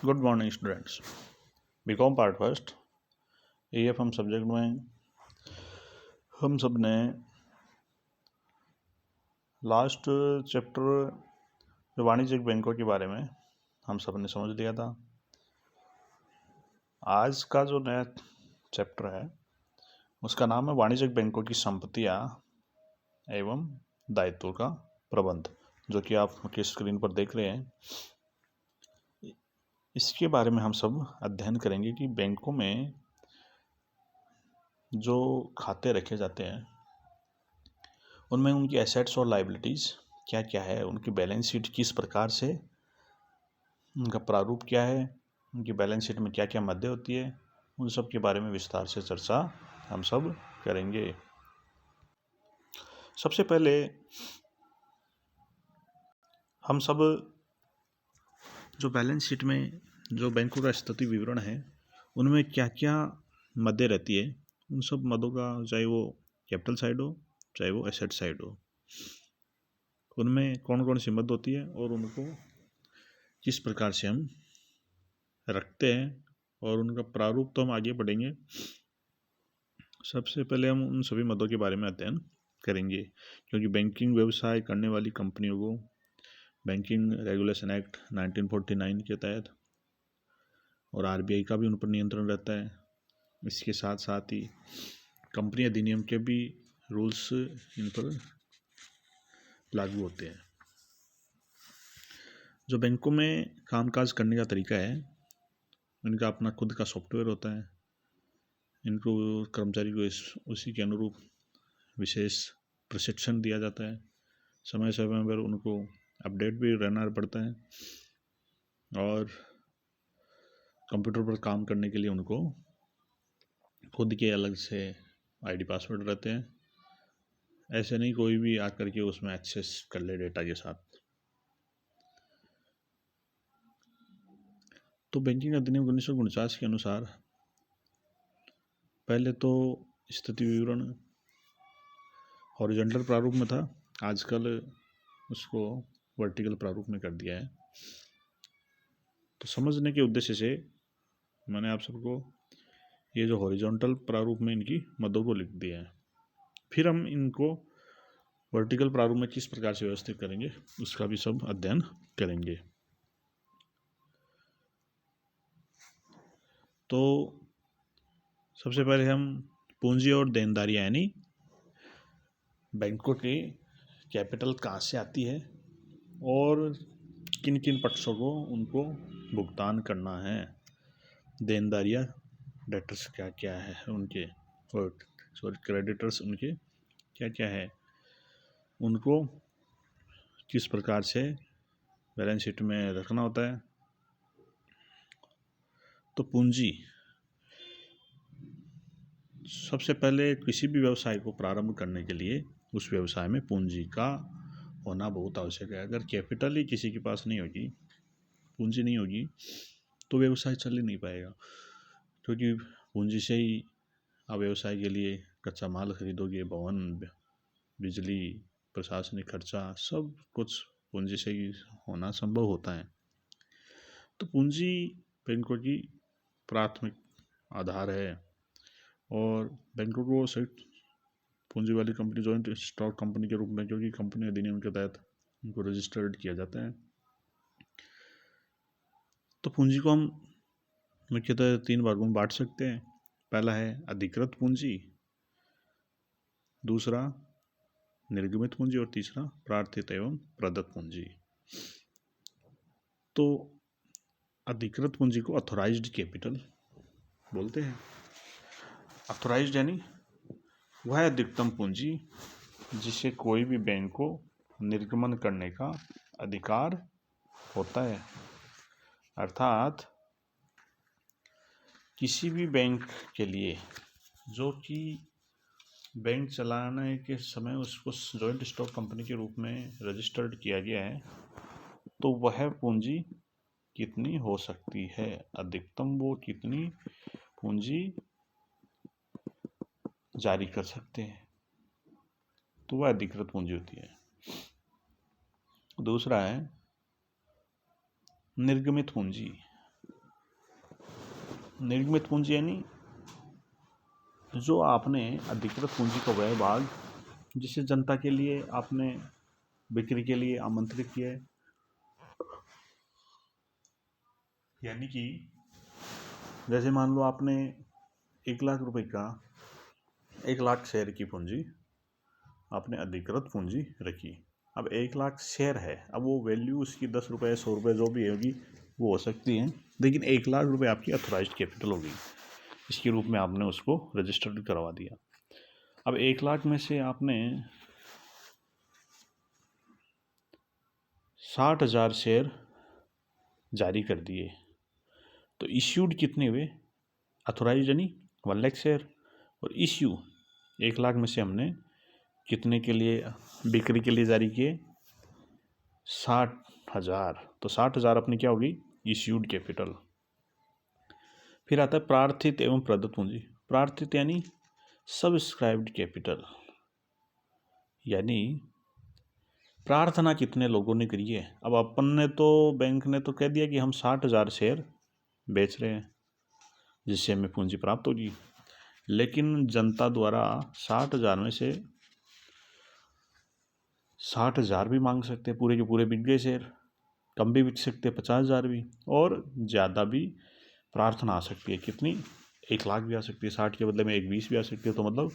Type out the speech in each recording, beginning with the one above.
Good morning students. BCom part first AFM subject में हम सब ने लास्ट चैप्टर जो वाणिज्यिक बैंकों के बारे में हम सब ने समझ लिया था। आज का जो नया चैप्टर है उसका नाम है वाणिज्यिक बैंकों की संपत्तियां एवं दायित्वों का प्रबंध, जो कि आप आपकी स्क्रीन पर देख रहे हैं। इसके बारे में हम सब अध्ययन करेंगे कि बैंकों में जो खाते रखे जाते हैं उनमें उनकी एसेट्स और लायबिलिटीज़ क्या क्या है, उनकी बैलेंस शीट किस प्रकार से, उनका प्रारूप क्या है, उनकी बैलेंस शीट में क्या क्या मद्दें होती है, उन सब के बारे में विस्तार से चर्चा हम सब करेंगे। सबसे पहले हम सब जो बैलेंस शीट में जो बैंकों का स्थिति विवरण है उनमें क्या क्या मद्दें रहती है, उन सब मदों का, चाहे वो कैपिटल साइड हो चाहे वो एसेट साइड हो, उनमें कौन कौन सी मद होती है और उनको किस प्रकार से हम रखते हैं और उनका प्रारूप तो हम आगे पढ़ेंगे। सबसे पहले हम उन सभी मदों के बारे में अध्ययन करेंगे, क्योंकि बैंकिंग व्यवसाय करने वाली कंपनियों को बैंकिंग रेगुलेशन एक्ट 1949 के तहत और आरबीआई का भी उन पर नियंत्रण रहता है। इसके साथ साथ ही कंपनी अधिनियम के भी रूल्स इन पर लागू होते हैं। जो बैंकों में कामकाज करने का तरीका है, इनका अपना खुद का सॉफ्टवेयर होता है। इनको कर्मचारी को उसी के अनुरूप विशेष प्रशिक्षण दिया जाता है। समय समय पर उनको अपडेट भी रहना पड़ता है और कंप्यूटर पर काम करने के लिए उनको खुद के अलग से आईडी पासवर्ड रहते हैं। ऐसे नहीं कोई भी आकर के उसमें एक्सेस कर ले डेटा के साथ। तो बैंकिंग अधिनियम 1949 के अनुसार पहले तो स्थिति विवरण हॉरिजॉन्टल प्रारूप में था, आजकल उसको वर्टिकल प्रारूप में कर दिया है। तो समझने के उद्देश्य से मैंने आप सबको ये जो हॉरिजॉन्टल प्रारूप में इनकी मदों को लिख दिया है। फिर हम इनको वर्टिकल प्रारूप में किस प्रकार से व्यवस्थित करेंगे उसका भी सब अध्ययन करेंगे। तो सबसे पहले हम पूंजी और देनदारी यानी बैंकों की कैपिटल कहाँ से आती है और किन किन पक्षों को उनको भुगतान करना है, देनदारियाँ डेटर्स क्या क्या है उनके, और क्रेडिटर्स उनके क्या क्या है, उनको किस प्रकार से बैलेंस शीट में रखना होता है। तो पूंजी, सबसे पहले किसी भी व्यवसाय को प्रारंभ करने के लिए उस व्यवसाय में पूंजी का होना बहुत आवश्यक है। अगर कैपिटल ही किसी के पास नहीं होगी, पूंजी नहीं होगी, तो व्यवसाय चल ही नहीं पाएगा। क्योंकि पूंजी से ही आप व्यवसाय के लिए कच्चा माल खरीदोगे, भवन, बिजली, प्रशासनिक खर्चा, सब कुछ पूंजी से ही होना संभव होता है। तो पूंजी बैंकों की प्राथमिक आधार है और बैंकों को संयुक्त पूंजी वाली कंपनी जॉइंट स्टॉक कंपनी के रूप में, क्योंकि कंपनी अधिनियम के तहत उनको रजिस्टर्ड किया जाता है। तो पूंजी को हम मुख्यतः 3 भागों में बांट सकते हैं। पहला है अधिकृत पूंजी, दूसरा निर्गमित पूंजी और तीसरा प्रार्थित एवं प्रदत्त पूंजी। तो अधिकृत पूंजी को ऑथोराइज्ड कैपिटल बोलते हैं। ऑथोराइज्ड यानी वह अधिकतम पूंजी जिसे कोई भी बैंक को निर्गमन करने का अधिकार होता है। अर्थात किसी भी बैंक के लिए जो कि बैंक चलाने के समय उसको जॉइंट स्टॉक कंपनी के रूप में रजिस्टर्ड किया गया है, तो वह पूंजी कितनी हो सकती है, अधिकतम वो कितनी पूंजी जारी कर सकते हैं, तो वह अधिकृत पूंजी होती है। दूसरा है निर्गमित पूंजी। निर्गमित पूंजी यानी जो आपने अधिकृत पूंजी का वह भाग जिसे जनता के लिए आपने बिक्री के लिए आमंत्रित किया है, यानी कि जैसे मान लो आपने 1,00,000 रुपए का 1,00,000 शेयर की पूंजी आपने अधिकृत पूंजी रखी। अब 1,00,000 शेयर है, अब वो वैल्यू उसकी 10 रुपये 100 रुपये जो भी होगी वो हो सकती है, लेकिन 1,00,000 रुपये आपकी अथोराइज्ड कैपिटल होगी, इसके रूप में आपने उसको रजिस्टर्ड करवा दिया। अब 1,00,000 में से आपने 60,000 शेयर जारी कर दिए, तो इश्यूड कितने हुए? अथोराइज यानी 1,00,000 शेयर, और इश्यू 1,00,000 में से हमने कितने के लिए बिक्री के लिए जारी किए? 60,000। तो 60,000 अपनी क्या होगी? Issued capital. फिर आता है प्रार्थित एवं प्रदत्त पूंजी। प्रार्थित यानी सब्सक्राइब्ड कैपिटल, यानी प्रार्थना कितने लोगों ने करी है। अब अपन ने तो बैंक ने तो कह दिया कि हम 60,000 शेयर बेच रहे हैं जिससे हमें पूंजी प्राप्त होगी, लेकिन जनता द्वारा 60,000 में से 60,000 भी मांग सकते हैं, पूरे के पूरे बिक गए शेयर, कम भी बिक सकते हैं 50,000 भी, और ज़्यादा भी प्रार्थना आ सकती है। कितनी? 1,00,000 भी आ सकती है, 60 के बदले में 1,20 भी आ सकती है। तो मतलब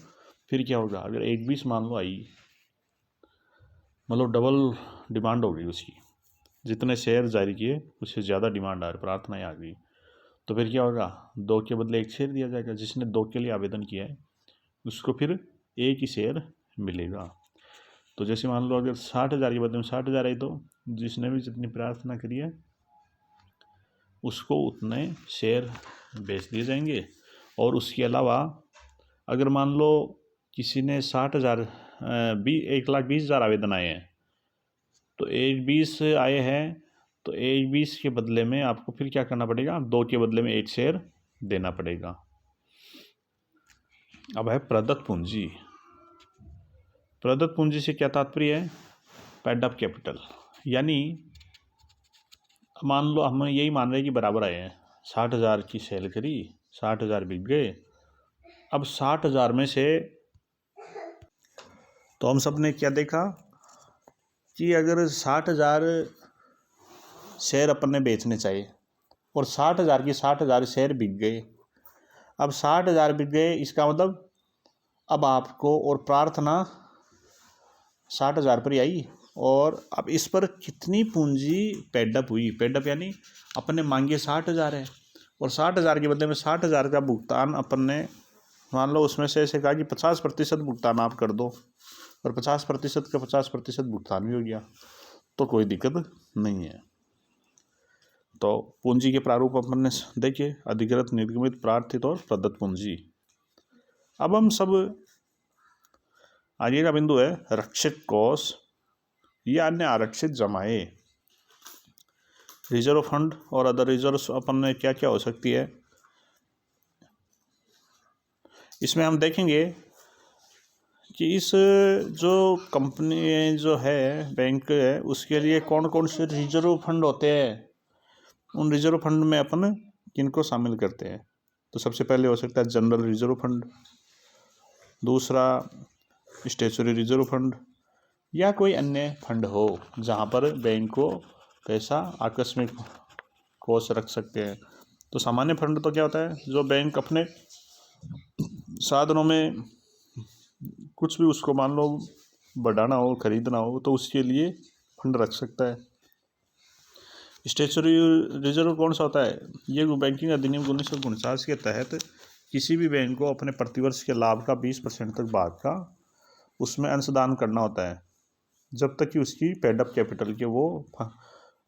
फिर क्या होगा? अगर 1,20 मान लो आई, मतलब डबल डिमांड हो गई उसकी, जितने शेयर जारी किए उससे ज़्यादा डिमांड आ रही, प्रार्थनाएँ आ गई, तो फिर क्या होगा? 2 के बदले 1 शेयर दिया जाएगा। जिसने 2 के लिए आवेदन किया है उसको फिर 1 ही शेयर मिलेगा। तो जैसे मान लो अगर 60,000 के बदले में 60,000 आई, तो जिसने भी जितनी प्रार्थना करी है उसको उतने शेयर बेच दिए जाएंगे। और उसके अलावा अगर मान लो किसी ने 60,000 1,20,000 आवेदन आए हैं, तो 1,20 आए हैं, तो 1,20 के बदले में आपको फिर क्या करना पड़ेगा? 2 के बदले में 1 शेयर देना पड़ेगा। अब है प्रदत्त पूंजी। प्रदत्त पूंजी से क्या तात्पर्य है? पेड अप कैपिटल, यानी मान लो हम यही मान रहे हैं कि बराबर आए हैं, 60,000 की सेल करी, 60,000 बिक गए। अब 60,000 में से तो हम सब ने क्या देखा कि अगर 60,000 शेयर अपन ने बेचने चाहिए और 60,000 की 60,000 शेयर बिक गए। अब 60,000 बिक गए, इसका मतलब अब आपको और प्रार्थना 60,000 पर ही आई, और अब इस पर कितनी पूंजी पेडअप हुई? पेडअप यानी अपन ने मांगे 60,000 है, और 60,000 के बदले में 60,000 का भुगतान अपन ने, मान लो उसमें से ऐसे कहा कि 50% भुगतान आप कर दो, और 50% का 50% भुगतान भी हो गया, तो कोई दिक्कत नहीं है। तो पूंजी के प्रारूप अपन ने देखिए, अधिकृत, निर्गमित, प्रार्थित और प्रदत्त पूंजी। अब हम सब आगे का बिंदु है रक्षित कोष या अन्य आरक्षित जमाएं। रिजर्व फंड और अदर रिजर्व अपन ने क्या क्या हो सकती है, इसमें हम देखेंगे कि इस जो कंपनी जो है, बैंक है, उसके लिए कौन कौन से रिजर्व फंड होते हैं, उन रिजर्व फंड में अपन किनको शामिल करते हैं। तो सबसे पहले हो सकता है जनरल रिजर्व फंड, दूसरा स्टेचुरी रिजर्व फंड, या कोई अन्य फंड हो जहाँ पर बैंक को पैसा आकस्मिक कोष रख सकते हैं। तो सामान्य फंड तो क्या होता है, जो बैंक अपने साधनों में कुछ भी उसको मान लो बढ़ाना हो, खरीदना हो, तो उसके लिए फंड रख सकता है। स्टेचुरी रिजर्व कौन सा होता है? ये बैंकिंग अधिनियम 1949 के तहत किसी भी बैंक को अपने प्रतिवर्ष के लाभ का 20% तक भाग का उसमें अंशदान करना होता है, जब तक कि उसकी पेडअप कैपिटल के वो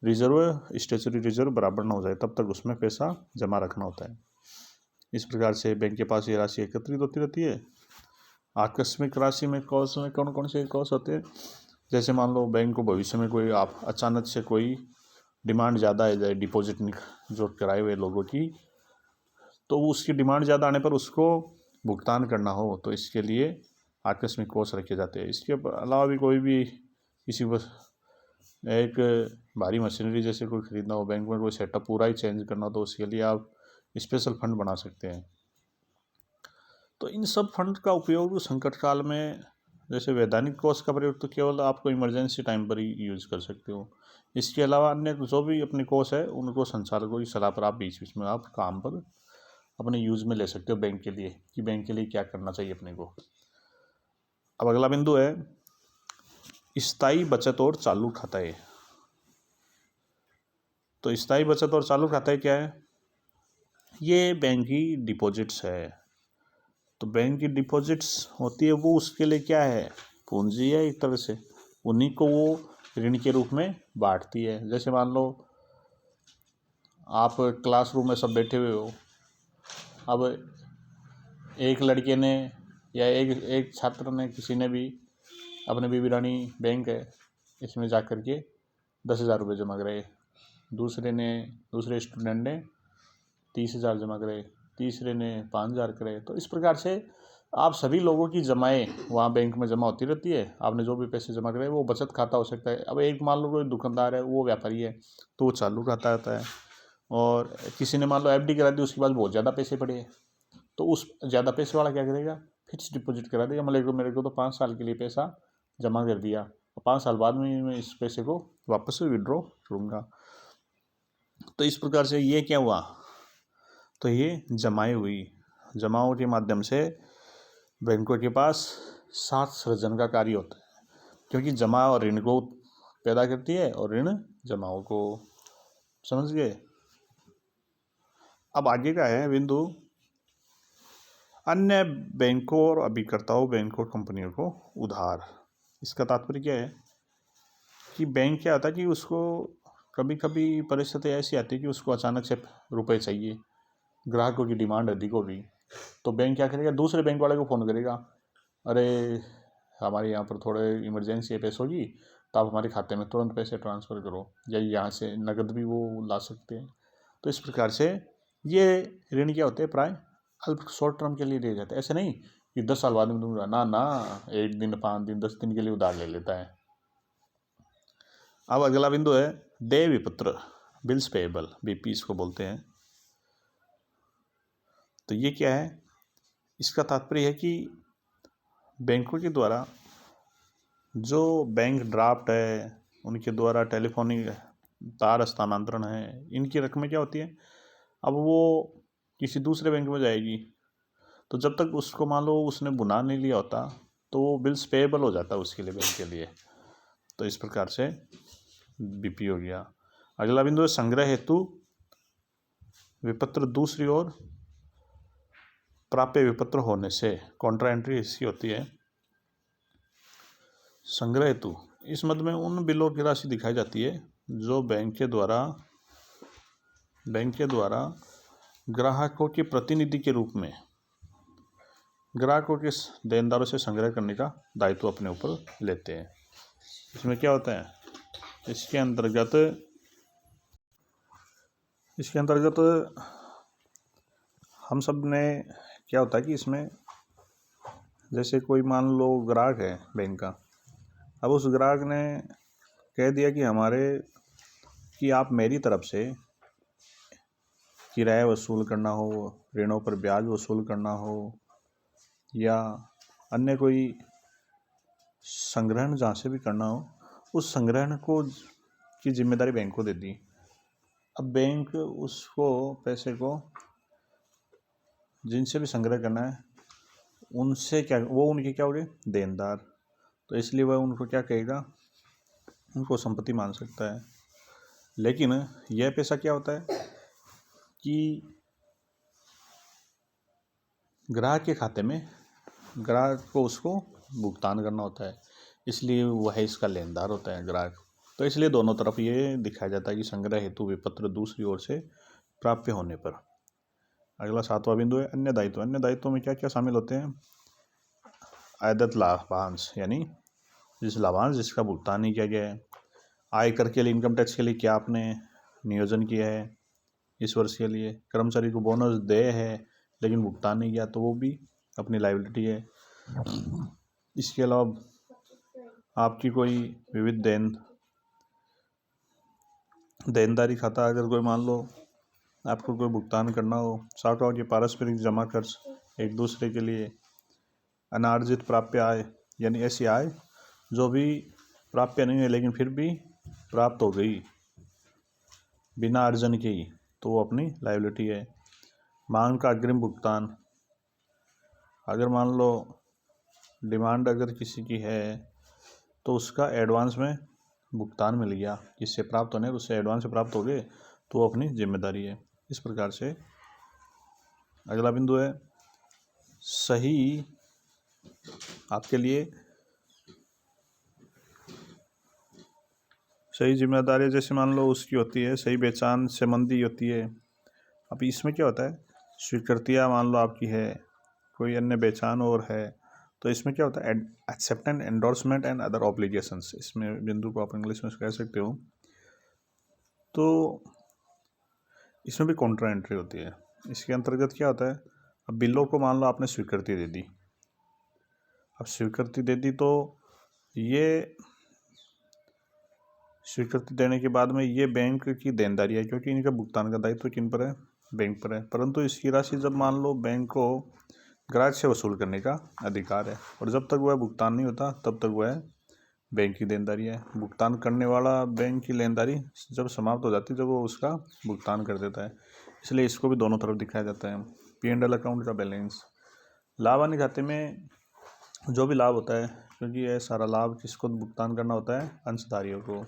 रिजर्व स्टेचुरी रिजर्व बराबर ना हो जाए, तब तक उसमें पैसा जमा रखना होता है। इस प्रकार से बैंक के पास ये राशि एकत्रित होती रहती है। आकस्मिक राशि में कोष में कौन कौन से कोष होते हैं? जैसे मान लो बैंक को भविष्य में कोई आप अचानक से कोई डिमांड ज़्यादा आ जाए डिपॉजिट जो कराए हुए लोगों की, तो उसकी डिमांड ज़्यादा आने पर उसको भुगतान करना हो, तो इसके लिए आकस्मिक कोष रखे जाते हैं। इसके अलावा भी कोई भी किसी बस एक भारी मशीनरी जैसे कोई ख़रीदना हो, बैंक में कोई सेटअप पूरा ही चेंज करना हो, तो उसके लिए आप स्पेशल फंड बना सकते हैं। तो इन सब फंड का उपयोग संकट काल में, जैसे वैधानिक कोष का प्रयोग तो केवल आपको इमरजेंसी टाइम पर ही यूज़ कर सकते हो। इसके अलावा अन्य जो भी अपने कोष है उनको संचालकों की सलाह पर आप बीच बीच में आप काम पर अपने यूज़ में ले सकते हो बैंक के लिए, कि बैंक के लिए क्या करना चाहिए अपने को। अब अगला बिंदु है स्थायी बचत और चालू खाते। तो स्थायी बचत और चालू खाते क्या है? ये बैंक की डिपॉजिट्स है। तो बैंक की डिपॉजिट्स होती है वो उसके लिए क्या है? पूंजी है एक तरह से, उन्हीं को वो ऋण के रूप में बांटती है। जैसे मान लो आप क्लासरूम में सब बैठे हुए हो, अब एक लड़के ने या एक छात्र ने, किसी ने भी अपने बीबी रानी बैंक है इसमें जा कर के 10,000 रुपये जमा कराए, दूसरे स्टूडेंट ने 30,000 जमा कराए, तीसरे ने 5,000 कराए। तो इस प्रकार से आप सभी लोगों की जमाएँ वहाँ बैंक में जमा होती रहती है। आपने जो भी पैसे जमा कराए वो बचत खाता हो सकता है। अब एक मान लो कोई दुकानदार है, वो व्यापारी है, तो वो चालू खाता रहता है। और किसी ने मान लो FD करा दी, उसके बाद बहुत ज़्यादा पैसे पड़े, तो उस ज़्यादा पैसे वाला क्या करेगा? फिक्स डिपॉजिट करा देगा। मेरे को तो 5 साल के लिए पैसा जमा कर दिया, और 5 साल बाद में मैं इस पैसे को वापस से विड्रॉ करूँगा। तो इस प्रकार से ये क्या हुआ? तो ये जमाओं के माध्यम से बैंकों के पास सात सृजन का कार्य होता है, क्योंकि जमा और ऋण को पैदा करती है और ऋण जमाओं को। समझ गए? अब आगे का है बिंदु अन्य बैंकों और अभिकर्ताओं, बैंकों और कंपनियों को उधार। इसका तात्पर्य क्या है कि बैंक क्या होता है कि उसको कभी कभी परिस्थिति ऐसी आती है कि उसको अचानक से रुपए चाहिए, ग्राहकों की डिमांड अधिक होगी, तो बैंक क्या करेगा? दूसरे बैंक वाले को फ़ोन करेगा, अरे हमारे यहाँ पर थोड़े इमरजेंसी है पैसों की, तो आप हमारे खाते में तुरंत पैसे ट्रांसफ़र करो, या यहाँ से नकद भी वो ला सकते हैं। तो इस प्रकार से ये ऋण क्या होते हैं? प्राय अल्प शॉर्ट टर्म के लिए दिए जाते हैं। ऐसे नहीं कि 10 साल बाद में दूंगा, ना 1 दिन, 5 दिन, 10 दिन के लिए उधार ले लेता है। अब अगला बिंदु है देय विपत्र, बिल्स पेएबल, BP इसको बोलते हैं। तो ये क्या है? इसका तात्पर्य है कि बैंकों के द्वारा जो बैंक ड्राफ्ट है, उनके द्वारा टेलीफोनिक तार स्थानांतरण है, इनकी रकमें क्या होती हैं? अब वो किसी दूसरे बैंक में जाएगी, तो जब तक उसको मान लो उसने बुना नहीं लिया होता, तो वो बिल्स पेएबल हो जाता है उसके लिए, बैंक के लिए। तो इस प्रकार से BP हो गया। अगला बिंदु है संग्रह हेतु विपत्र, दूसरी ओर प्राप्य विपत्र होने से। कॉन्ट्रा एंट्री इसकी होती है संग्रह हेतु। इस मद में उन बिलों की राशि दिखाई जाती है जो बैंक के द्वारा ग्राहकों के प्रतिनिधि के रूप में ग्राहकों के देनदारों से संग्रह करने का दायित्व अपने ऊपर लेते हैं। इसमें क्या होता है? इसके अंतर्गत हम सब ने क्या होता है कि इसमें जैसे कोई मान लो ग्राहक है बैंक का, अब उस ग्राहक ने कह दिया कि आप मेरी तरफ से किराया वसूल करना हो, ऋणों पर ब्याज वसूल करना हो, या अन्य कोई संग्रहण जहाँ से भी करना हो, उस संग्रहण को की जिम्मेदारी बैंक को दे दी। अब बैंक उसको पैसे को जिनसे भी संग्रह करना है उनसे क्या, वो उनके क्या हो गए? देनदार। तो इसलिए वह उनको क्या कहेगा? उनको संपत्ति मान सकता है। लेकिन यह पैसा क्या होता है कि ग्राहक के खाते में ग्राहक को उसको भुगतान करना होता है, इसलिए वह इसका लेनदार होता है ग्राहक। तो इसलिए दोनों तरफ ये दिखाया जाता है कि संग्रह हेतु विपत्र दूसरी ओर से प्राप्य होने पर। अगला 7वां बिंदु है अन्य दायित्व। अन्य दायित्वों में क्या क्या शामिल होते हैं? आयदत लाभांश, यानी जिस लाभांश जिसका भुगतान नहीं किया गया है। आयकर के लिए, इनकम टैक्स के लिए क्या आपने नियोजन किया है इस वर्ष के लिए। कर्मचारी को बोनस देय है लेकिन भुगतान नहीं किया, तो वो भी अपनी लायबिलिटी है। इसके अलावा आपकी कोई विविध देनदारी खाता अगर कोई मान लो आपको कोई भुगतान करना हो, सातवां वाक्य पारस्परिक जमा खर्च, एक दूसरे के लिए। अनार्जित प्राप्य आय यानी ऐसी आय जो भी प्राप्य नहीं है लेकिन फिर भी प्राप्त हो गई बिना अर्जन के ही, तो वो अपनी लायबिलिटी है। मांग का अग्रिम भुगतान, अगर मान लो डिमांड अगर किसी की है तो उसका एडवांस में भुगतान मिल गया, जिससे प्राप्त होने उससे एडवांस से प्राप्त हो गए, तो वो अपनी जिम्मेदारी है। इस प्रकार से अगला बिंदु है सही आपके लिए सही जिम्मेदारी, जैसे मान लो उसकी होती है सही पहचान संबंधी होती है। अब इसमें क्या होता है, स्वीकृतियाँ मान लो आपकी है, कोई अन्य पहचान और है, तो इसमें क्या होता है acceptance endorsement and other obligations, इसमें बिंदु को आप इंग्लिश में कह सकते हो। तो इसमें भी कॉन्ट्रा एंट्री होती है। इसके अंतर्गत क्या होता है, अब बिलों को मान लो आपने स्वीकृति दे दी, अब स्वीकृति दे दी तो ये स्वीकृति देने के बाद में ये बैंक की देनदारी है, क्योंकि इनका भुगतान का दायित्व किन पर है, बैंक पर है। परंतु इसकी राशि जब मान लो बैंक को ग्राहक से वसूल करने का अधिकार है, और जब तक वह भुगतान नहीं होता तब तक वह बैंक की देनदारी है। भुगतान करने वाला बैंक की लेनदारी जब समाप्त हो जाती है जब वो उसका भुगतान कर देता है, इसलिए इसको भी दोनों तरफ दिखाया जाता है। P&L अकाउंट का बैलेंस, लाभ हानि खाते में जो भी लाभ होता है, क्योंकि यह सारा लाभ किसको भुगतान करना होता है, अंशधारियों को,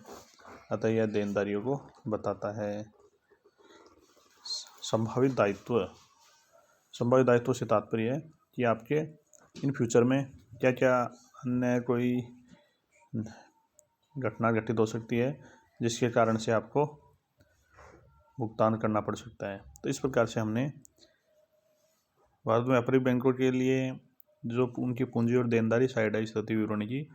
अतः यह देनदारियों को बताता है। संभावित दायित्व से तात्पर्य है कि आपके इन फ्यूचर में क्या क्या अन्य कोई घटना घटित हो सकती है जिसके कारण से आपको भुगतान करना पड़ सकता है। तो इस प्रकार से हमने भारत में व्यापारिक बैंकों के लिए जो उनकी पूंजी और देनदारी साइड स्थिति विवरण की,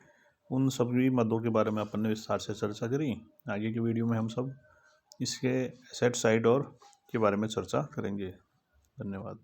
उन सभी मदों के बारे में अपन ने विस्तार से चर्चा करी। आगे की वीडियो में हम सब इसके एसेट साइड और के बारे में चर्चा करेंगे। धन्यवाद।